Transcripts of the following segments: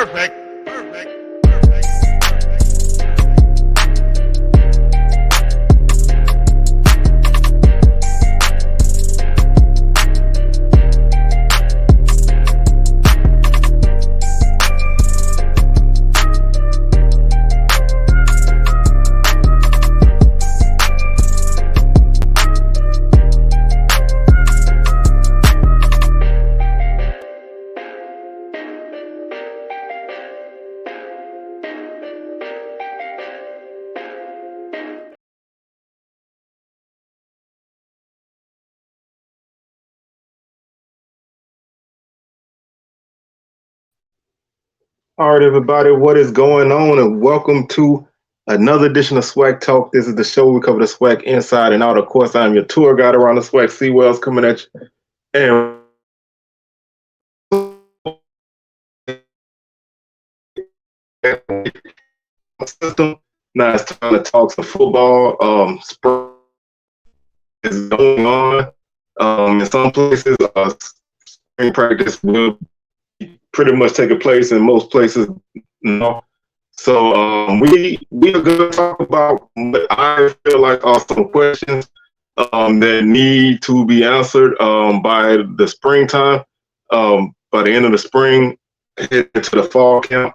Perfect. All right, everybody, what is going on? And welcome to another edition of Swag Talk. This is the show we cover the swag inside and out. Of course, I'm your tour guide around the swag. C Wells coming at you. And system. Now it's time to talk some football. Spring is going on. In some places, spring practice will pretty much taking place in most places. No. So we are going to talk about what I feel like are some questions that need to be answered by the springtime, by the end of the spring, head into the fall camp.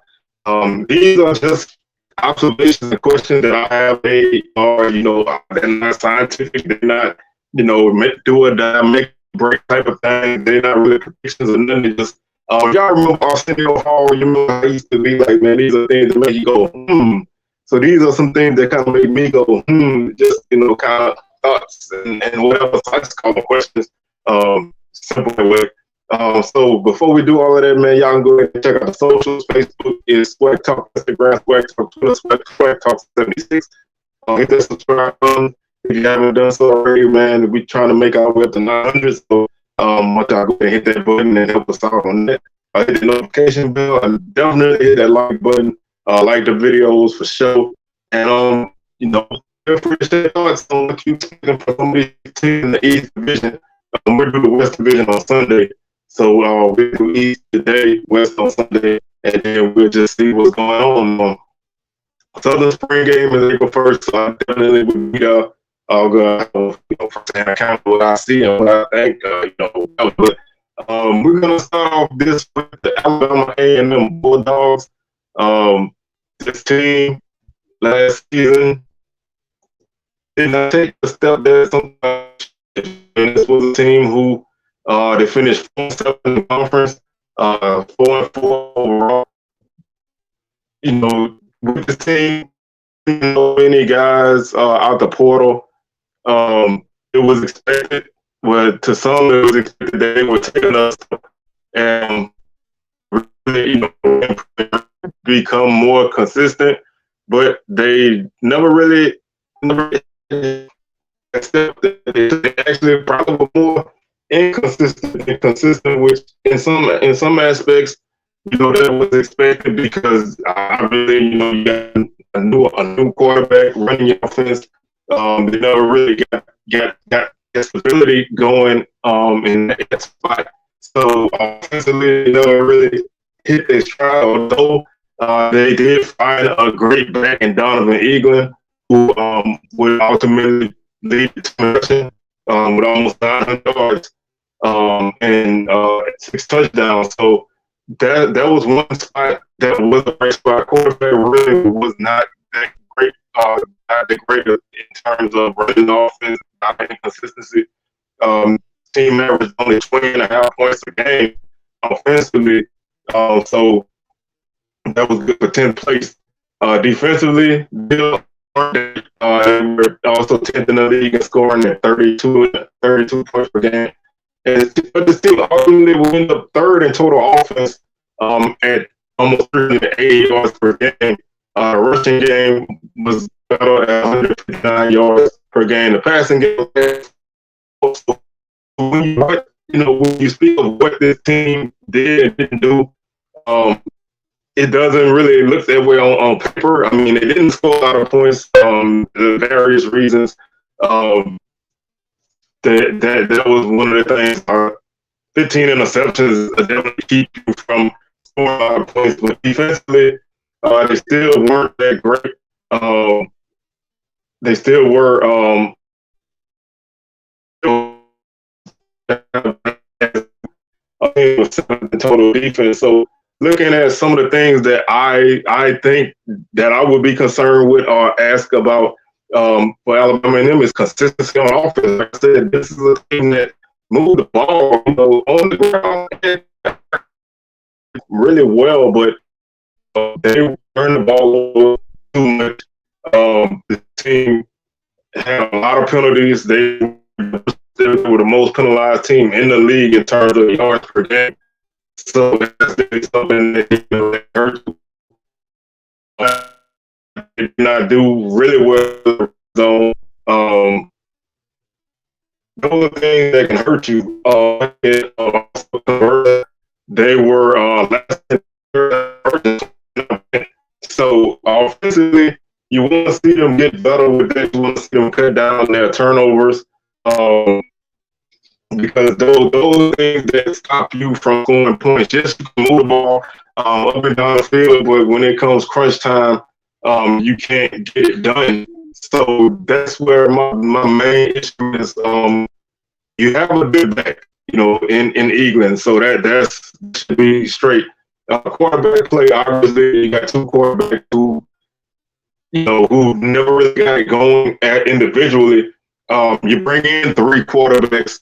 These are just observations and questions that I have. They are, they're not scientific. They're not, do or die, make break type of thing. They're not really predictions or nothing. They just y'all remember Arsenio Hall? You remember I used to be like, man, these are things that make you go, So these are some things that kind of make me go, just, kind of thoughts and whatever. So I just call them questions, simple way. So before we do all of that, man, y'all can go ahead and check out the socials. Facebook is Swag Talk, Instagram Swag Talk, Twitter Swag Talk 76. Hit that subscribe button if you haven't done so already, man. We're trying to make our way up to 900. So once y'all go ahead and hit that button and help us out on that. Hit the notification bell and definitely hit that like button. Like the videos for sure. And feel free to share thoughts on what you're taking from some of these teams in the East Division. We'll do the West Division on Sunday. So we'll do East today, West on Sunday, and then we'll just see what's going on. Southern Spring game is April 1st, so I definitely will be there. I'll go, first-hand account of what I see and what I think, but we're going to start off this with the Alabama A&M Bulldogs. This team last season did not take the step that sometimes, and this was a team who they finished 4-7 in the conference, 4-4 overall. With this team, many guys out the portal. It was expected, to some it was expected that they were taking us and really, become more consistent, but they never accepted. They actually probably were more inconsistent and consistent, which in some aspects, that was expected because I really, you got a new quarterback running your offense. They never really got stability going in that spot. So offensively, they never really hit their stride. Although they did find a great back in Donovan Eaglin, who would ultimately lead the team with almost 900 yards and 6 touchdowns. So that was one spot that was a bright spot. Quarterback really was not that great. Not that great in terms of running offense, not having consistency. Team average only 20.5 points a game offensively. So that was good for 10th place. Defensively, Bill were also 10th in the league in scoring at 32 points per game. But the team ultimately will end up third in total offense at almost 380 yards per game. Rushing game was better at 159 yards per game. The passing game was when you speak of what this team did and didn't do, it doesn't really look that way on paper. I mean, they didn't score a lot of points for various reasons. That was one of the things. 15 interceptions definitely keep you from scoring a lot of points, but defensively, they still weren't that great. They still were in total defense. So looking at some of the things that I think that I would be concerned with or ask about for Alabama and them is consistency on offense. Like I said, this is a team that moved the ball, on the ground really well, but they turned the ball over too much. The team had a lot of penalties. They were the most penalized team in the league in terms of yards per game. So that's something that hurt. They did not do really well. So, those are things that can hurt you. They were less than. So offensively, you want to see them get better with that. You want to see them cut down their turnovers. Because those things that stop you from scoring points, just move the ball up and down the field, but when it comes crunch time, you can't get it done. So that's where my main issue is. You have a good back, in England, so that should be straight. Quarterback play, obviously, you got two quarterbacks who never really got it going individually. You bring in three quarterbacks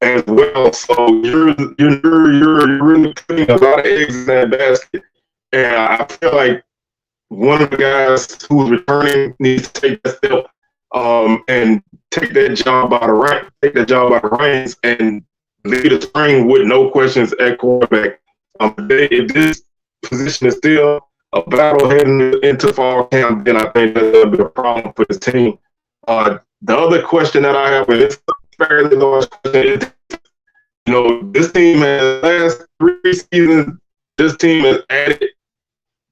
as well, so you're really putting a lot of eggs in that basket. And I feel like one of the guys who's returning needs to take that step and take that job out of reins and lead the spring with no questions at quarterback. If this position is still a battle heading into fall camp, then I think that'll be a problem for this team. The other question that I have, and it's a fairly large question, is, this team has last 3 seasons, this team has added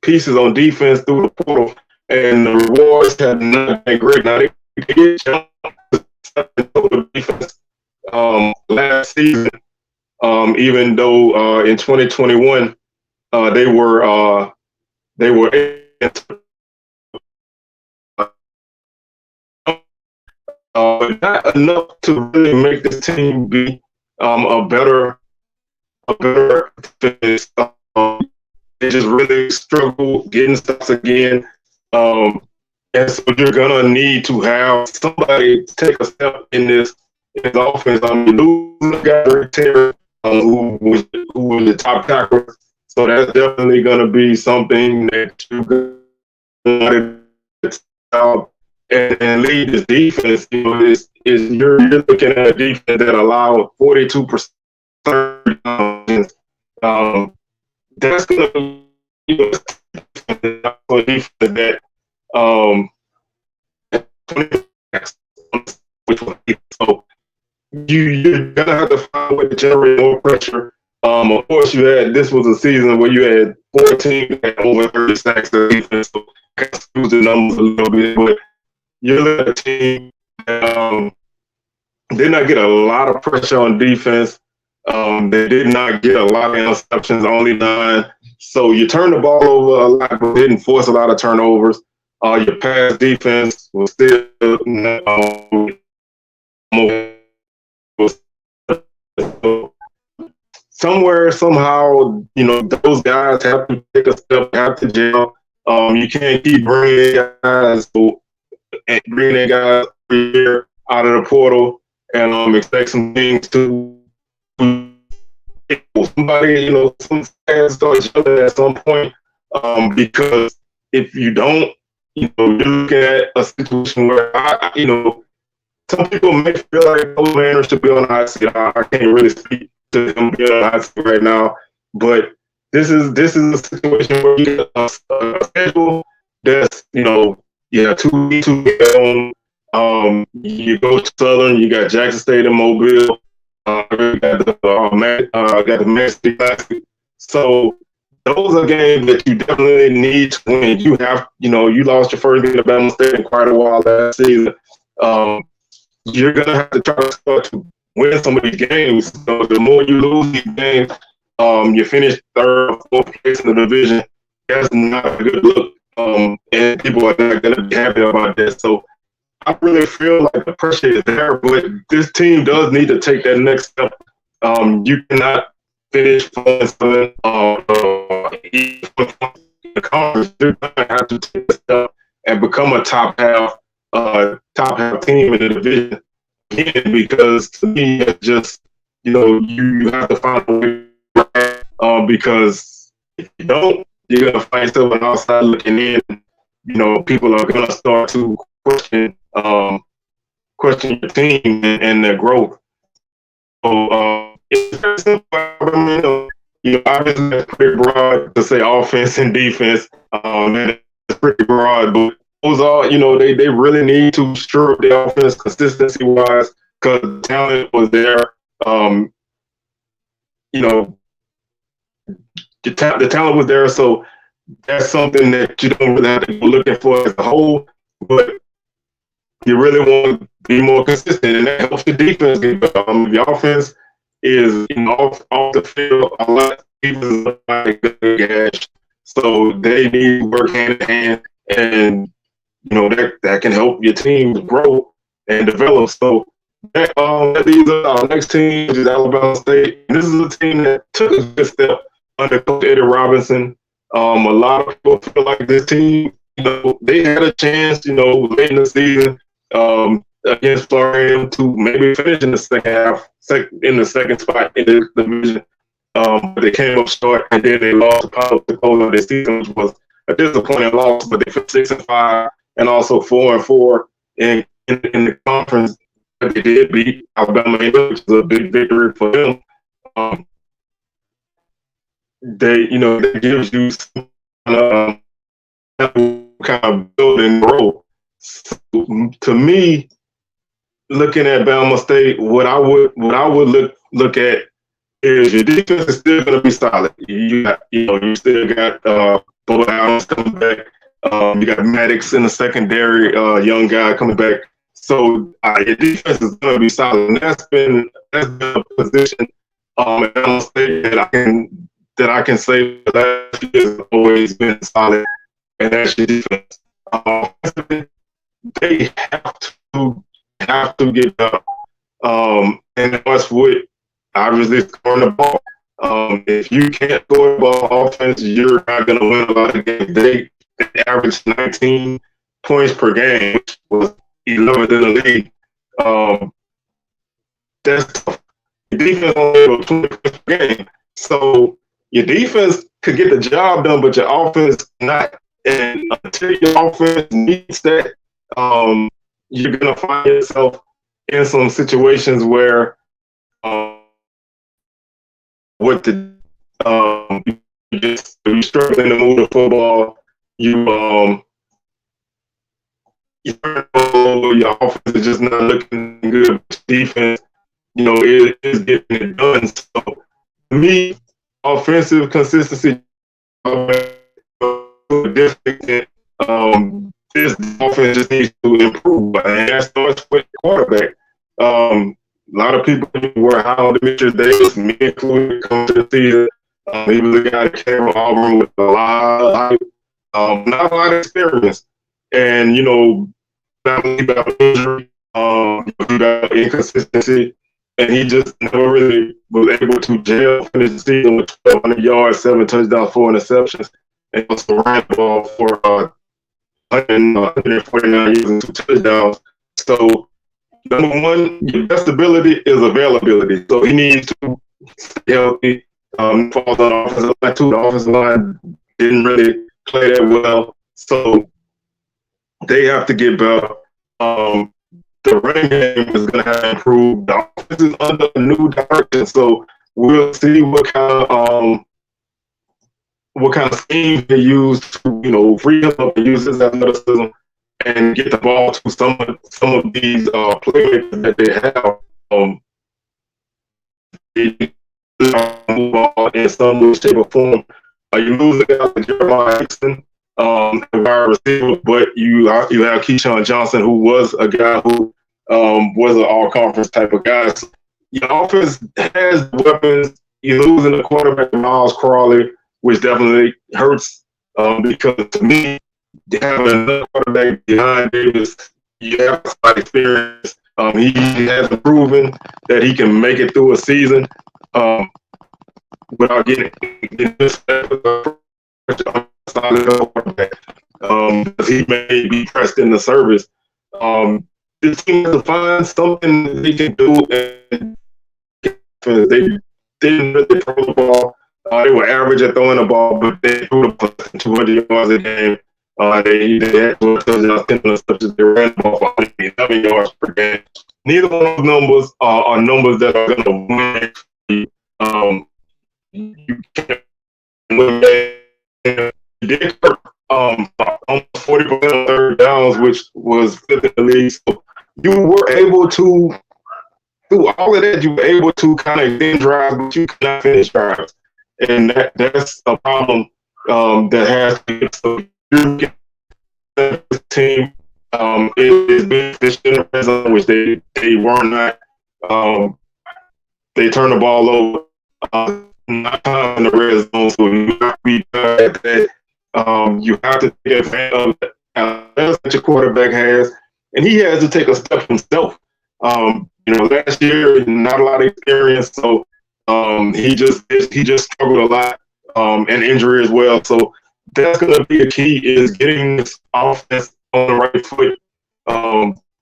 pieces on defense through the portal, and the rewards have not been great. Now they did jump the defense last season, even though in 2021 they were not enough to really make this team be a better finish. They just really struggle getting stops again. And so you're going to need to have somebody take a step in this offense. Losing a guy, Rick Terry, who was the top tackler. So that's definitely going to be something that you're going to and lead this defense. You're looking at a defense that allowed 42%. That's going to be a defense that so you're gonna have to find a way to generate more pressure. Of course, this was a season where you had 14 over 30 sacks of defense, so kind of skews the numbers a little bit. But you're looking at a team that did not get a lot of pressure on defense. They did not get a lot of interceptions, only 9. So you turned the ball over a lot, but didn't force a lot of turnovers. Your pass defense was still somewhere, somehow, those guys have to take a step, have to gel. You can't keep bringing guys every year out of the portal and expect some things to somebody, some fans start jumping at some point because if you don't, you're looking at a situation where some people may feel like Coach Manor should be on the hot seat. I can't really speak to him being on the hot seat right now, but this is a situation where you get a schedule that's you have 2 weeks to get on. You go to Southern, you got Jackson State and Mobile. You got the Mississippi Classic. So those are games that you definitely need to win. You have, you lost your first game to Alabama State in quite a while last season. You're gonna have to try to start to win some of these games. So the more you lose these games, you finish third or fourth place in the division. That's not a good look. And people are not going to be happy about that. So I really feel like the pressure is there, but this team does need to take that next step. You cannot finish 4-7 in the conference. You're going to have to take a step and become a top half team in the division again. Because to me, it's just you have to find a way. Because if you don't, you're gonna find yourself on the outside looking in. People are gonna start to question your team and their growth. So it's very simple. Obviously that's pretty broad to say offense and defense. It's pretty broad, but those are, they really need to strip the offense consistency wise because the talent was there. The talent was there, so that's something that you don't really have to go looking for as a whole, but you really want to be more consistent, and that helps the defense. The offense is off the field. A lot of defenses like good gash, so they need to work hand in hand, and that can help your team grow and develop. So that leads us our next team, which is Alabama State. This is a team that took a good step under Coach Eddie Robinson. A lot of people feel like this team, they had a chance, late in the season against Florida to maybe finish in the second half, in the second spot in the division. But they came up short, and then they lost to Palo Alto this season, which was a disappointing loss. But they finished 6-5 and also 4-4 in the conference. But they did beat Alabama, which is a big victory for them. That gives you some kind of build and grow. So, to me, looking at Bama State, what I would look at is your defense is still going to be solid. You still got Bo Adams coming back. You got Maddox in the secondary, young guy coming back. So your defense is going to be solid, and that's been a position at Bama State that I can say that has always been solid, and that's your defense. They have to get better, and that's what obviously scoring the ball. If you can't score the ball offense, you're not going to win a lot of games. They averaged 19 points per game, which was 11th in the league. That's tough. The defense only got 20 points per game, so your defense could get the job done, but your offense not. And until your offense needs that, you're gonna find yourself in some situations where you're struggling to move the football. Your offense is just not looking good. Defense, it is getting it done. So to me, offensive consistency this offense just needs to improve, and that starts with the quarterback. A lot of people were high on Demetrius Davis, me included, come to the season. He was a guy that came from Auburn with a lot of not a lot of experience, and not only about injury, about inconsistency, and he just never really was able to finish the season with 1,200 yards, 7 touchdowns, 4 interceptions, and also ran the ball for 149 yards and 2 touchdowns. So, number one, your best ability is availability. So he needs to stay healthy. Falls on the offensive line too. The offensive line didn't really play that well. So they have to get better. The running game is going to have to improve. The offense is under a new direction, so we'll see what kind of scheme they use to free him up and use his athleticism and get the ball to some of these playmakers that they have. Move on in some way, shape, or form. You lose a guy like Jeremiah Hickson, wide receiver, but you have Keyshawn Johnson, who was a guy who was an all-conference type of guy. So your offense has weapons. you losing the quarterback Miles Crawley, which definitely hurts because to me, having another quarterback behind Davis, you have some experience. He has proven that he can make it through a season without getting solid quarterback. He may be pressed in the service. This team has to find something they can do, and they didn't really throw the ball. They were average at throwing the ball, but they threw the ball 200 yards a game. They had 12 touchdowns, such as they ran the ball for 11 yards per game. Neither one of those numbers are numbers that are going to win you. You can't win. You did almost 40% on third downs, which was fifth in the league. So you were able to, through all of that, you were able to kind of extend drives, but you could not finish drives. And that's a problem that has to be. So you get the team is being efficient in the red zone, which they were not. They turn the ball over. Not time in the red zone, so you have to be good at that. You have to take advantage of that your quarterback has, and he has to take a step himself. Last year not a lot of experience, so he just struggled a lot, and injury as well. So that's going to be a key is getting this offense on the right foot,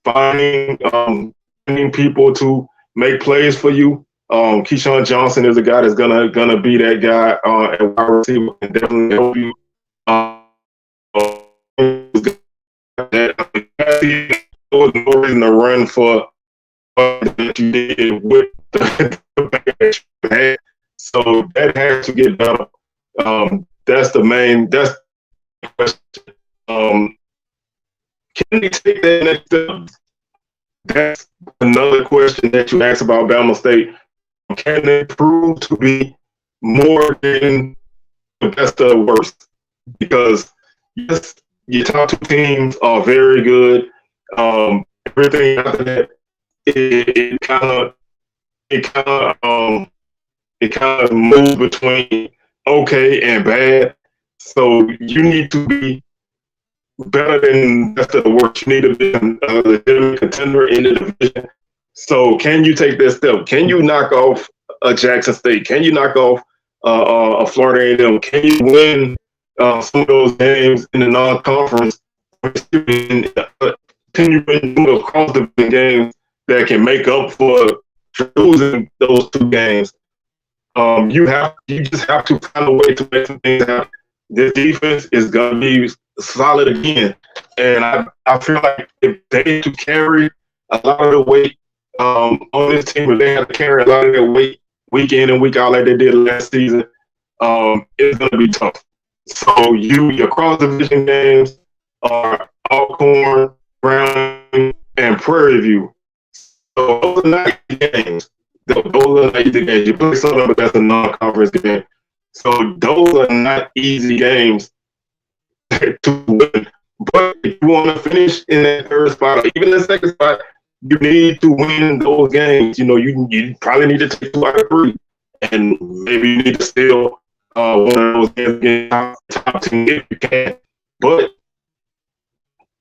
finding people to make plays for you. Keyshawn Johnson is a guy that's gonna be that guy at wide receiver and definitely help you. There was no reason to run for that you did with the bad you had. So that has to get better. That's the question. Can they take that next step? That's another question that you asked about Bama State. Can they prove to be more than the best of the worst? Because yes, your top two teams are very good. Everything after that, it kind of moves between okay and bad. So you need to be better than best of the worst. You need to be a legitimate contender in the division. So can you take that step? Can you knock off a Jackson State? Can you knock off a Florida A&M? Can you win some of those games in the non-conference? Can you win across the games that can make up for losing those two games? You just have to find a way to make some things happen. This defense is gonna be solid again, and I feel like if they to carry a lot of the weight on this team, if they have to carry a lot of their weight week in and week out like they did last season, it's gonna be tough. So your cross division games are Alcorn, Brown, and Prairie View. So those are not games. Those are not easy games. You play something, but that's a non-conference game. So those are not easy games to win. But if you want to finish in that third spot or even the second spot, you need to win those games. You probably need to take 2 out of 3, and maybe you need to steal one of those games against top team if you can. But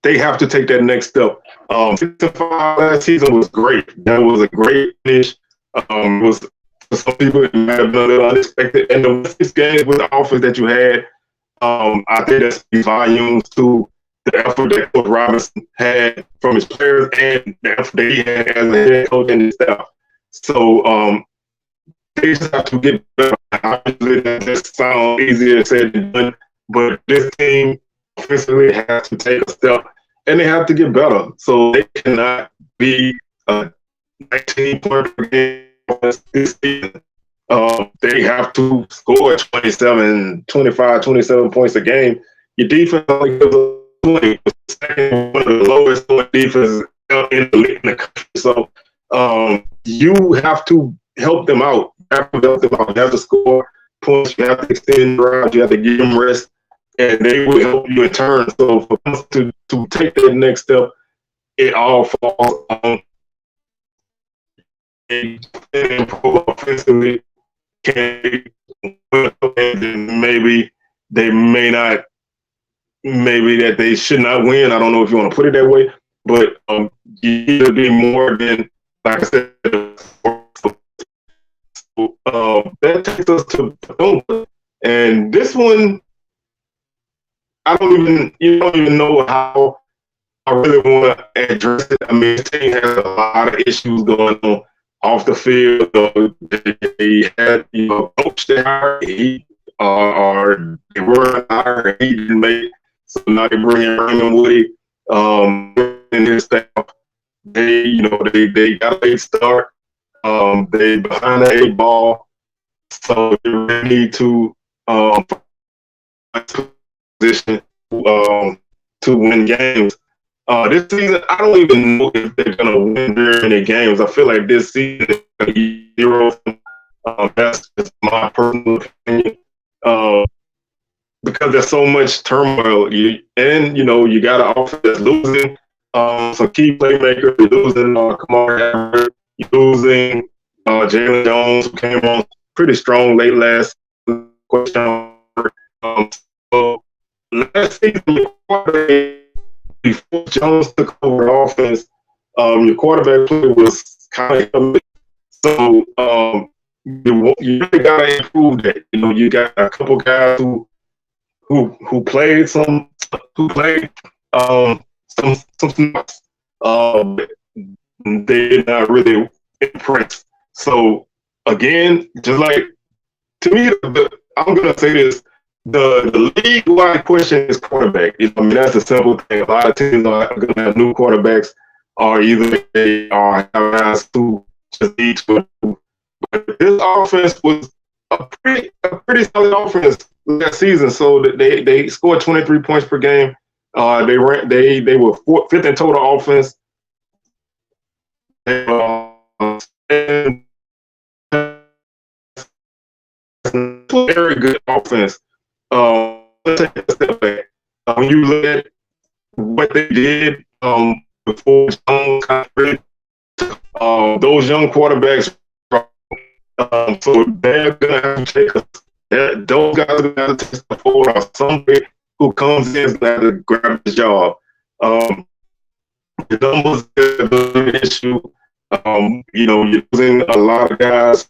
they have to take that next step. 6-5 last season was great. That was a great finish. Was for some people it might have been a little unexpected. And the 6 games with the offense that you had, I think that speaks volumes to the effort that Coach Robinson had from his players and the effort that he had as a head coach and his staff. So they just have to get better. Obviously, that just sounds easier said than done, but this team offensively has to take a step and they have to get better. So they cannot be a 19-point per game this season. They have to score 27 points a game. Your defense only gives us 20, one of the lowest defenses in the country. So you have to help them out. You have to help them out. You have to score points. You have to extend drives. You have to give them rest, and they will help you in turn. So for us to take that next step, it all falls on improve offensively can maybe they may not, maybe that they should not win. I don't know if you want to put it that way, but you need to be more than, like I said, that takes us to Bethune. And this one, you don't even know how I really want to address it. I mean, this team has a lot of issues going on off the field. They had, coach there, or they were hired, he didn't make it. So now they bring in Raymond Woody, and his staff. They got a late start. They behind the 8 ball, so they really need to position to win games. This season, I don't even know if they're gonna win very many games. I feel like this season is gonna be 0. That's just my personal opinion. Because there's so much turmoil, you got an offense that's losing some key playmakers. You're losing Kamar Harris. You're losing Jalen Jones, who came on pretty strong late last question. So last season, before Jones took over the offense, your quarterback play was kind of so you really gotta improve that. You got a couple guys who played some snaps. They did not really impress. So again, just like, to me, I'm gonna say this: the league-wide question is quarterback. That's a simple thing. A lot of teams are gonna have new quarterbacks, or either they are have guys who just need to improve. But this offense was a pretty solid offense that season. So they scored 23 points per game. They were fifth in total offense. And very good offense. Let's take a step back. When you look at what they did before Jones got rid, those young quarterbacks. So they're gonna have to take those guys are gonna have to take the forward, or somebody who comes in is gonna have to grab the job. The numbers is an issue. You're losing a lot of guys,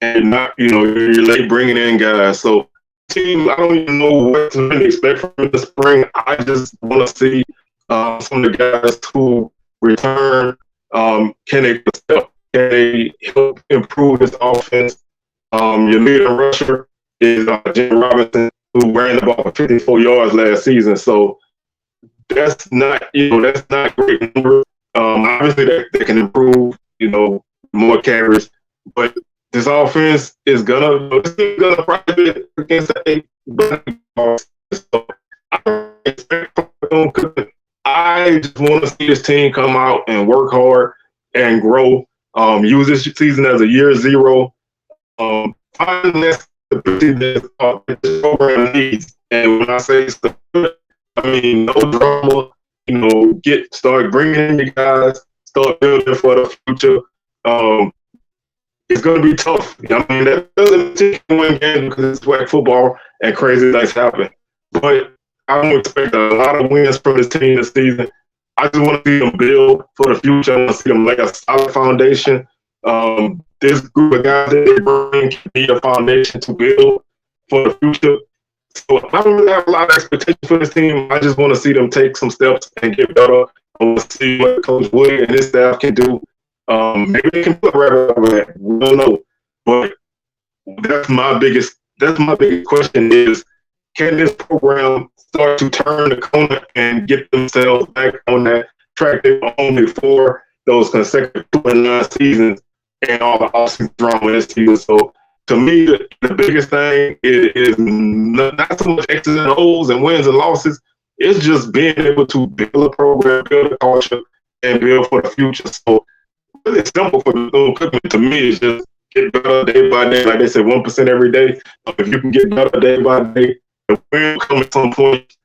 and not, you're late bringing in guys. So team, I don't even know what to really expect from the spring. I just want to see some of the guys who return. Can they step? Can they help improve this offense? Your leading rusher is Jim Robinson, who ran the ball for 54 yards last season. So that's not great numbers. Obviously, they can improve, more carries. But this offense is gonna probably be against the 8. So I just want to see this team come out and work hard and grow. Use this season as a year 0. Find the program needs. And when I say stuff, I mean no drama. Start bringing in your guys, start building for the future. It's going to be tough. That doesn't take one game because it's like football and crazy things happen. But I don't expect a lot of wins from this team this season. I just want to see them build for the future. I want to see them lay a solid foundation. This group of guys that they bring can be a foundation to build for the future. So I don't really have a lot of expectations for this team. I just want to see them take some steps and get better. I want to see what Coach Wood and his staff can do. Maybe they can put Rabbit over that. We don't know. But that's my biggest question is, can this program start to turn the corner and get themselves back on that track they were on before those consecutive 29 seasons and all the offseason drama this season? So to me, the biggest thing is not so much X's and O's and wins and losses. It's just being able to build a program, build a culture, and build for the future. So really simple for the equipment to me is just get better day by day. Like they said, 1% every day. If you can get better day by day, the win will come at some point.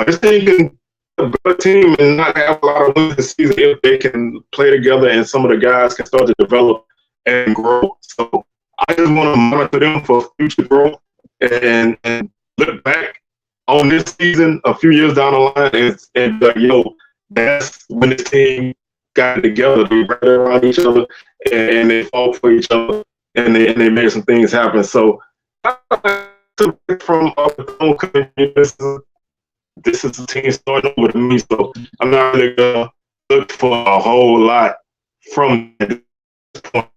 This team can be a good team and not have a lot of wins this season if they can play together and some of the guys can start to develop and grow. So I just want to monitor them for future growth and look back on this season a few years down the line and like, that's when this team got together. They rallied around each other and they fought for each other and they made some things happen. So from this is a team starting over to me. So I'm not really gonna look for a whole lot from this point.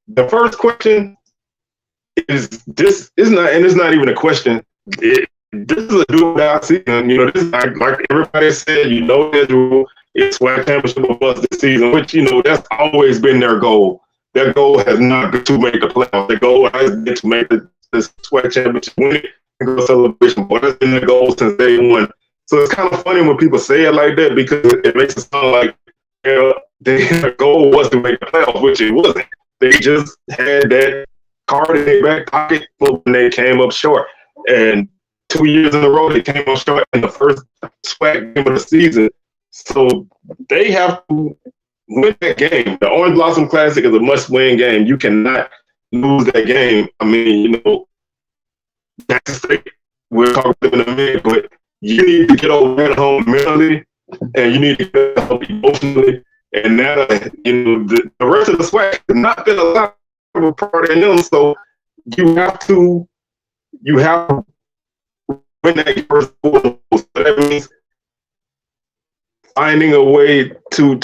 The first question is this is not, and it's not even a question. This is a do-or-die season. This is like everybody said. Schedule is SWAC championship or bust this season, which that's always been their goal. Their goal has not been to make the playoffs. Their goal has been to make the SWAC championship, win it, and go celebration. But that's been their goal since day one. So it's kind of funny when people say it like that because it makes it sound like their goal was to make the playoffs, which it wasn't. They just had that card in their back pocket when they came up short. And 2 years in a row, they came up short in the first SWAC game of the season. So they have to win that game. The Orange Blossom Classic is a must-win game. You cannot lose that game. I mean, that's straight. We'll talk about it in a minute, but you need to get over at home mentally, and you need to get home emotionally. And that, the rest of the SWAC has not been a lot of a part of them. So you have to win that first four. So that means finding a way to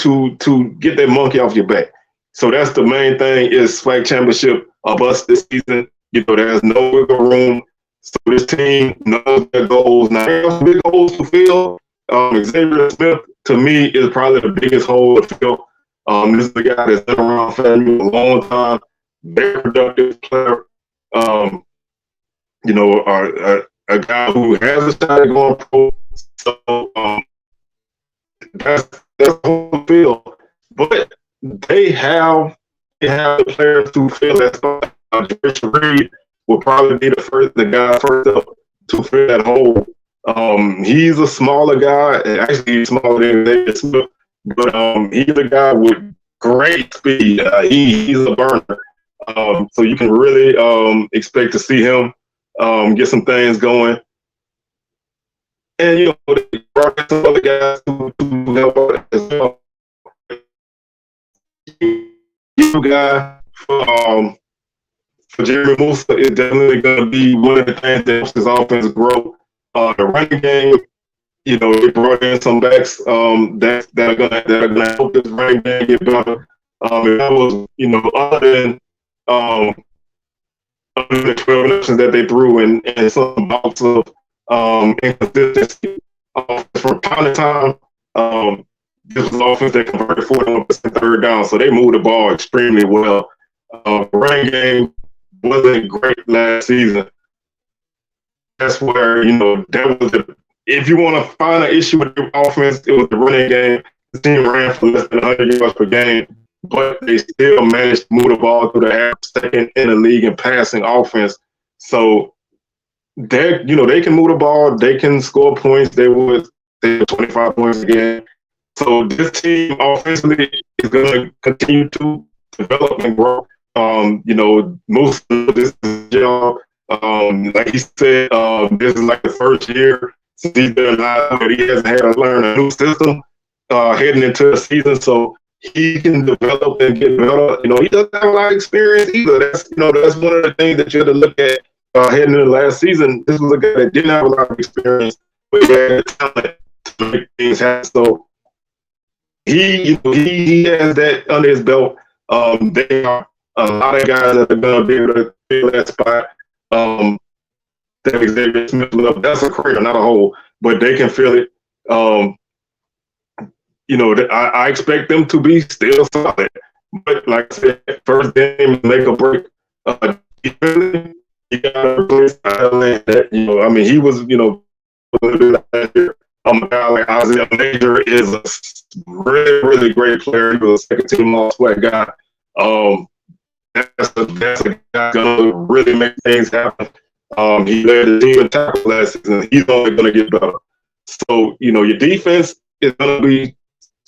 get that monkey off your back. So that's the main thing is SWAC championship or bust this season. There's no wiggle room. So this team knows their goals. Now, they have big holes to fill. Xavier Smith, to me, is probably the biggest hole to fill. This is the guy that's been around FAMU a long time, very productive player. A guy who has a shot at going pro. So that's the whole field. But they have the players to fill that spot. Rich Reed will probably be the guy first up to fill that hole. He's a smaller guy, actually he's smaller than Xavier Smith, but he's a guy with great speed. He's a burner. So you can really expect to see him get some things going. And they brought in some other guys to help out as well. Guy for Jeremy Musa is definitely going to be one of the things that helps his offense grow. The running game, they brought in some backs that are gonna help this running game get better. And that was, other than the 12 interceptions that they threw and some bouts of inconsistency from time to time. This was an offense that converted 41% third down, so they moved the ball extremely well. The running game wasn't great last season. That's where, that was if you want to find an issue with the offense, it was the running game. The team ran for less than 100 yards per game, but they still managed to move the ball through the air, second in the league in passing offense. So they can move the ball, they can score points. They were 25 points a game. So this team offensively is going to continue to develop and grow. Most of this job. Like he said, this is like the first year since he's been alive that he hasn't had to learn a new system heading into the season, so he can develop and get better. He doesn't have a lot of experience either. That's one of the things that you have to look at heading into last season. This was a guy that didn't have a lot of experience, but he had talent to make things happen. So he has that under his belt. There are a lot of guys that are going to be able to fill that spot. That Xavier Smith left. That's a career, not a hole, but they can feel it. I expect them to be still solid. But like I said, first game, make or break. Defensively, you got to replace that. He was, last year. A guy like Isaiah Major is a really, really great player. He was a second team all-SWAC guy. That's a guy gonna really make things happen. He led the team in tackles last season. He's only gonna get better. So your defense is gonna be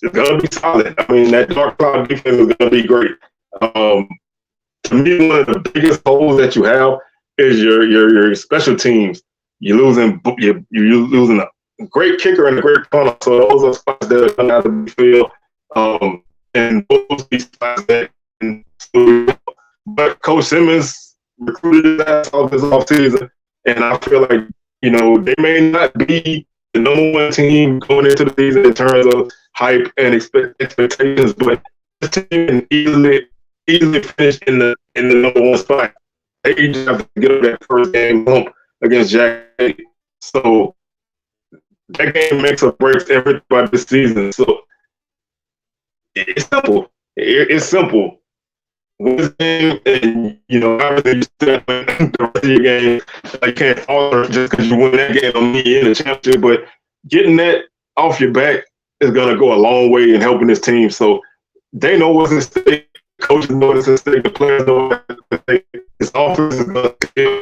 it's gonna be solid. I mean, that dark cloud defense is gonna be great. Um, to me, one of the biggest holes that you have is your special teams. You're losing a great kicker and a great punter. So those are spots that are gonna have to be filled. And those be spots that. But Coach Simmons recruited his ass off this offseason, and I feel like they may not be the number one team going into the season in terms of hype and expectations, but this team can easily finish in the number one spot. They just have to get up that first game bump against Jack. So that game makes or breaks everybody this season. So it's simple. It's simple. Win this game, and obviously you still win the rest of your game. You can't falter just because you win that game on me in the championship. But getting that off your back is gonna go a long way in helping this team. So they know what's at stake. Coaches know what's at stake. The players know what's at stake. This offense is gonna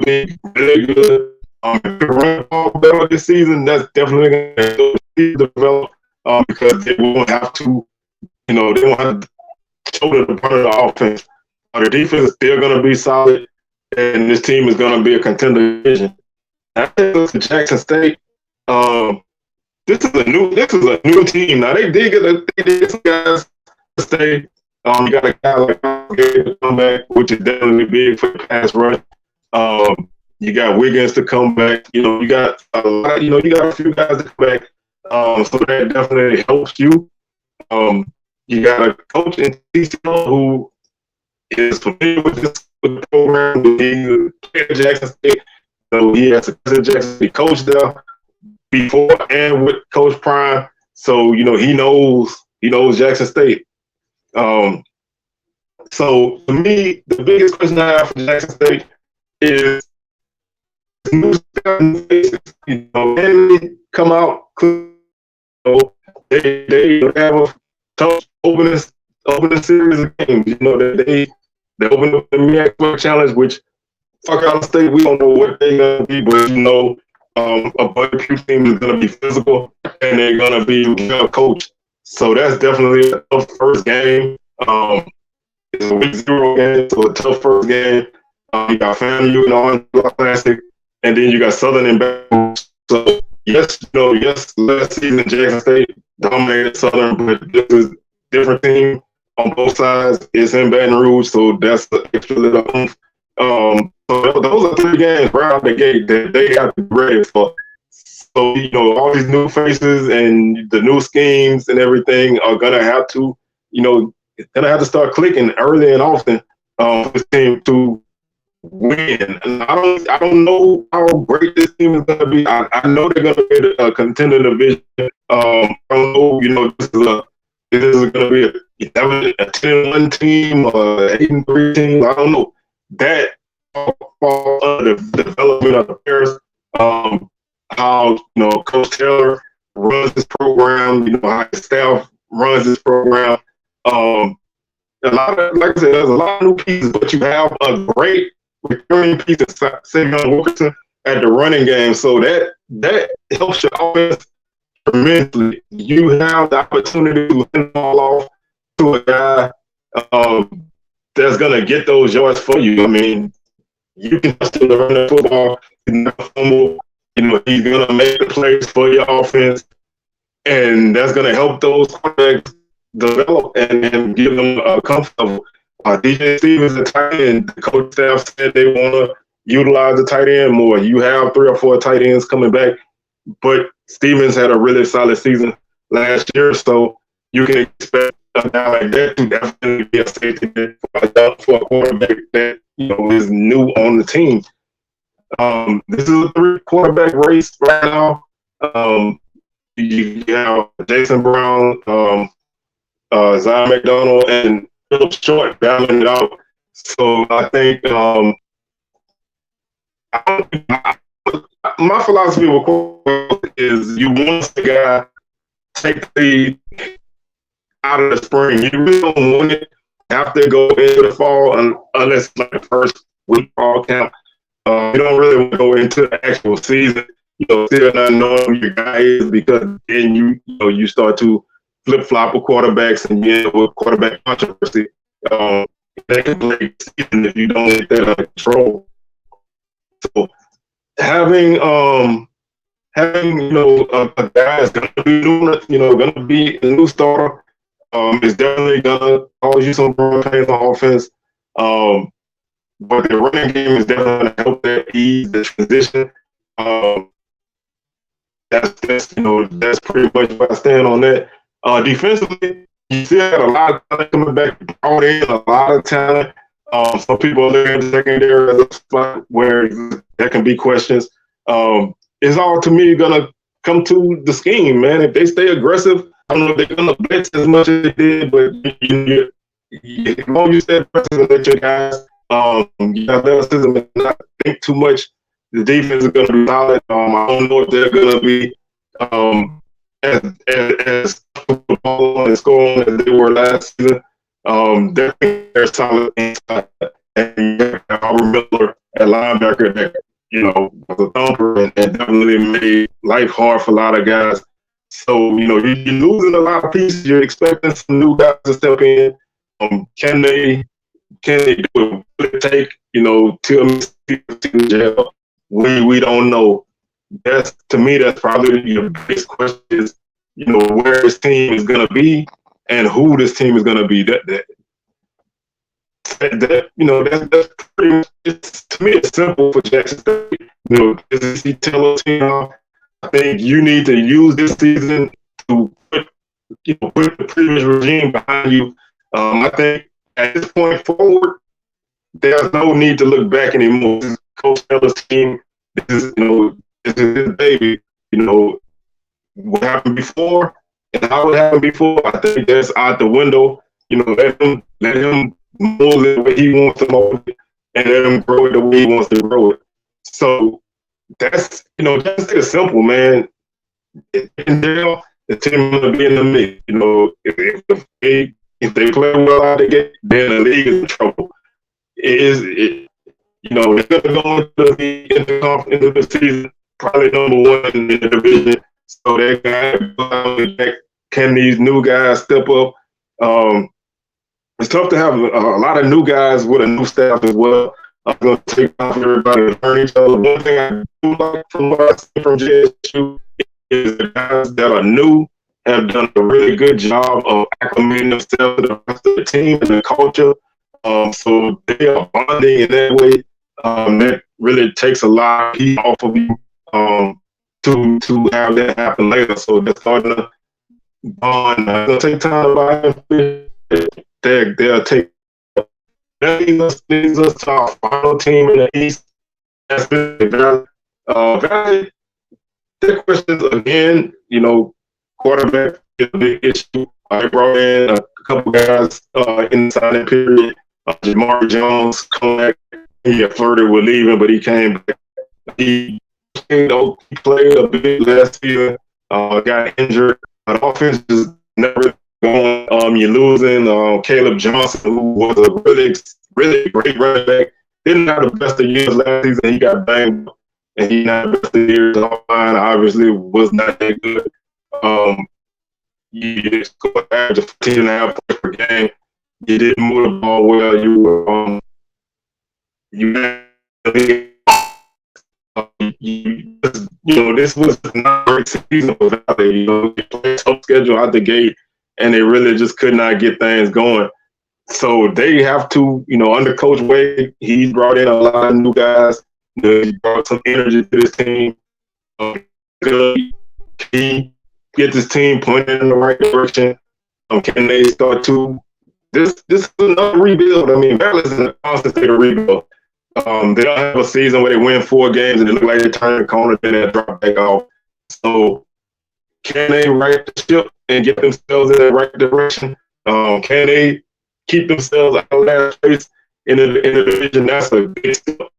be really good. If they run the ball better this season, that's definitely gonna develop because they won't have to. They won't have to shoulder the brunt of the offense. The defense is still going to be solid, and this team is going to be a contender division. I think to Jackson State. This is a new team. Now they did get some guys to stay. You got a guy like to come back, which is definitely big for the pass rush. You got Wiggins to come back. You got a lot. You got a few guys to come back. So that definitely helps you. You got a coach in TCO who is familiar with the program. He played at Jackson State, so he has a Jackson State coach there before and with Coach Prime. So he knows Jackson State. So to me, the biggest question I have for Jackson State is new faces. Can they come out? They have a tough opening series of games. They opened up the MEAC Challenge, which fuck out of state. We don't know what they're gonna be, but a Buddy Pugh team is gonna be physical and they're gonna be well coached. So that's definitely a tough first game. It's a week 0 game, so a tough first game. You got FAMU and Orange Classic, and then you got Southern and Baton Rouge. So yes, last season Jackson State dominated Southern, but this is a different team on both sides. It's in Baton Rouge, so that's the extra little oomph. So those are 3 games right out the gate that they have to be ready for. So all these new faces and the new schemes and everything are gonna have to, start clicking early and often for this team to win. And I don't know how great this team is gonna be. I know they're gonna be a contender division. I don't know, this is gonna be a 10-1 team or an 8-3 team. I don't know. That fall under the development of the players. How Coach Taylor runs this program. How his staff runs this program. A lot of, like I said, there's a lot of new pieces, but you have a great returning piece of Savion Wilkerson at the running game, so that helps your offense tremendously. You have the opportunity to hand the ball off to a guy that's gonna get those yards for you. I mean, you can still run the football, he's not fumble. He's gonna make the plays for your offense, and that's gonna help those quarterbacks develop and give them a comfortable. DJ Stevens, the tight end, the coach staff said they want to utilize the tight end more. You have 3 or 4 tight ends coming back, but Stevens had a really solid season last year, so you can expect a guy like that to definitely be a safety net for a quarterback that is new on the team. This is a 3-quarterback race right now. You have Jason Brown, Zion McDonald, and Philip Short battling it out. So I think my philosophy with quarterback is you want the guy take the lead out of the spring. You really don't want it after go into the fall unless it's like the first week fall camp. You don't really want to go into the actual season, still not knowing who your guy is, because then you start to flip flop with quarterbacks and you end up with quarterback controversy. That can play season if you don't get that under control. So having a guy that's gonna be new, gonna be a new starter, is definitely gonna cause you some growing pains on offense. But the running game is definitely gonna help that ease the transition. Um, that's pretty much what I stand on that. Defensively, you still got a lot of talent coming back, brought in a lot of talent. Some people are looking at the secondary as a spot where there can be questions. It's all to me gonna come to the scheme, man. If they stay aggressive, I don't know if they're gonna blitz as much as they did, but as long as you stay aggressive and let your guys athleticism and not think too much, the defense is gonna be solid. I don't know if they're gonna be as football and scoring as they were last season. They're solid inside, and Aubrey Miller at linebacker that was a thumper and definitely made life hard for a lot of guys. So you're losing a lot of pieces. You're expecting some new guys to step in. Can they do it? Will it take till Mississippi jail? We don't know. To me, that's probably the biggest question is, where this team is going to be and who this team is going to be. That's pretty much, to me, it's simple for Jackson State. Is he tell us, I think you need to use this season to put the previous regime behind you. I think at this point forward, there's no need to look back anymore. This is Coach Miller's team. This is his baby. What happened before and how it happened before, I think that's out the window. Let him mold it the way he wants to mold it and let him grow it the way he wants to grow it. So that's it's simple, man. In jail, the team is gonna be in the mix. If they play well out of the gate, then the league is in trouble. They're gonna go into the season probably number one in the division. So they got can these new guys step up? It's tough to have a lot of new guys with a new staff as well. I'm going to take time for everybody to learn each other. One thing I do like from what I see from JSU is the guys that are new have done a really good job of acclimating themselves to the rest of the team and the culture. So they are bonding in that way. That really takes a lot of heat off of you to have that happen later. So they're starting to bond. It's going to take time to buy them. They'll take. That leads us to our final team in the East. That's Valley. Valley, their questions again, quarterback is a big issue. I brought in a couple guys in the signing period. Jamar Jones, he had flirted with leaving, but he came back. He played a bit last year, got injured. But offense is never going. You're losing Caleb Johnson, who was a really, really great running back. Didn't have the best of years last season. He got banged up, and he not the best of years. Online obviously was not that good. You scored an average of 15.5 points per game. You didn't move the ball well. This was not a great season without it. You played a tough schedule out the gate, and they really just could not get things going. So they have to, under Coach Wade, he brought in a lot of new guys. He brought some energy to this team. He get this team pointed in the right direction. Can they start to? This is another rebuild. I mean, Valley's in a constant state of rebuild. They don't have a season where they win 4 games and it look like they turn the corner and then they drop back off. So can they right the ship and get themselves in the right direction? Can they keep themselves out of last place in the division? That's a big step.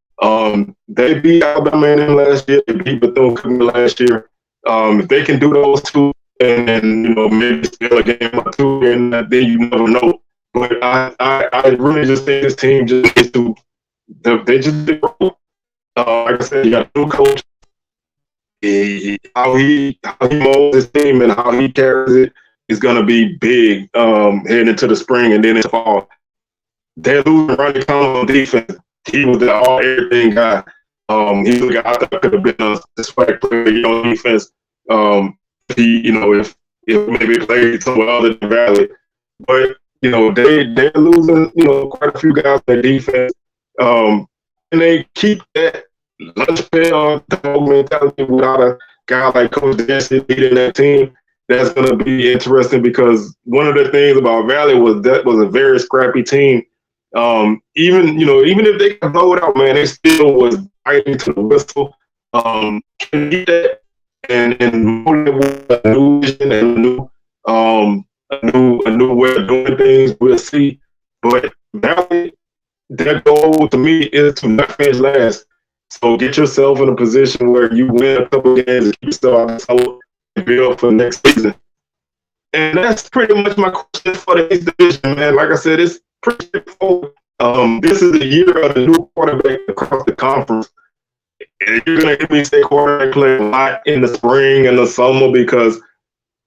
They beat Alabama in last year. They beat Bethune-Cookman last year. If they can do those two and maybe steal a game or two, and then you never know. But I really just think this team just needs to. They just did like I said, you got a new coach. How he molds his team and how he carries it. is going to be big heading into the spring and then into fall. They're losing Ronnie Collins on defense. He was the all everything guy. He was the guy that could have been a swag player on defense. If maybe played somewhere other than Valley, but they're losing quite a few guys on their defense, and they keep that lunch pail dog mentality without a guy like Coach Dancy leading that team. That's going to be interesting because one of the things about Valley was that was a very scrappy team. Even if they got blowed out, man, they still was fighting to the whistle. Can get that and with a new vision and a new way of doing things. We'll see. But Valley, their goal to me is to not finish last. So get yourself in a position where you win a couple of games and keep yourself on the top and build for next season. And that's pretty much my question for the East Division, man. Like I said, it's pretty straightforward. This is the year of the new quarterback across the conference. And you're going to hear me say quarterback play a lot in the spring and the summer because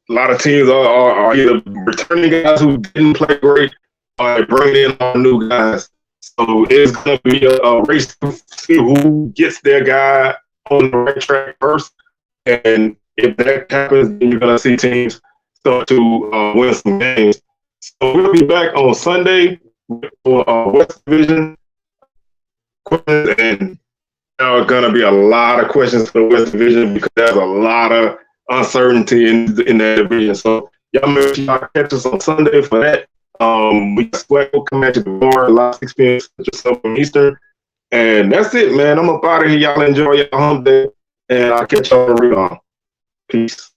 a lot of teams are either returning guys who didn't play great or bringing in all new guys. So it's going to be a race to see who gets their guy on the right track first. And if that happens, then you're going to see teams start to win some games. So we'll be back on Sunday for West Division. And there are going to be a lot of questions for the West Division because there's a lot of uncertainty in that division. So y'all make sure y'all catch us on Sunday for that. We got Swaggo coming at you tomorrow, live 6 p.m. Central Eastern. And that's it, man. I'm up out of here. Y'all enjoy your hump day. And I'll catch y'all on the rebound. Peace.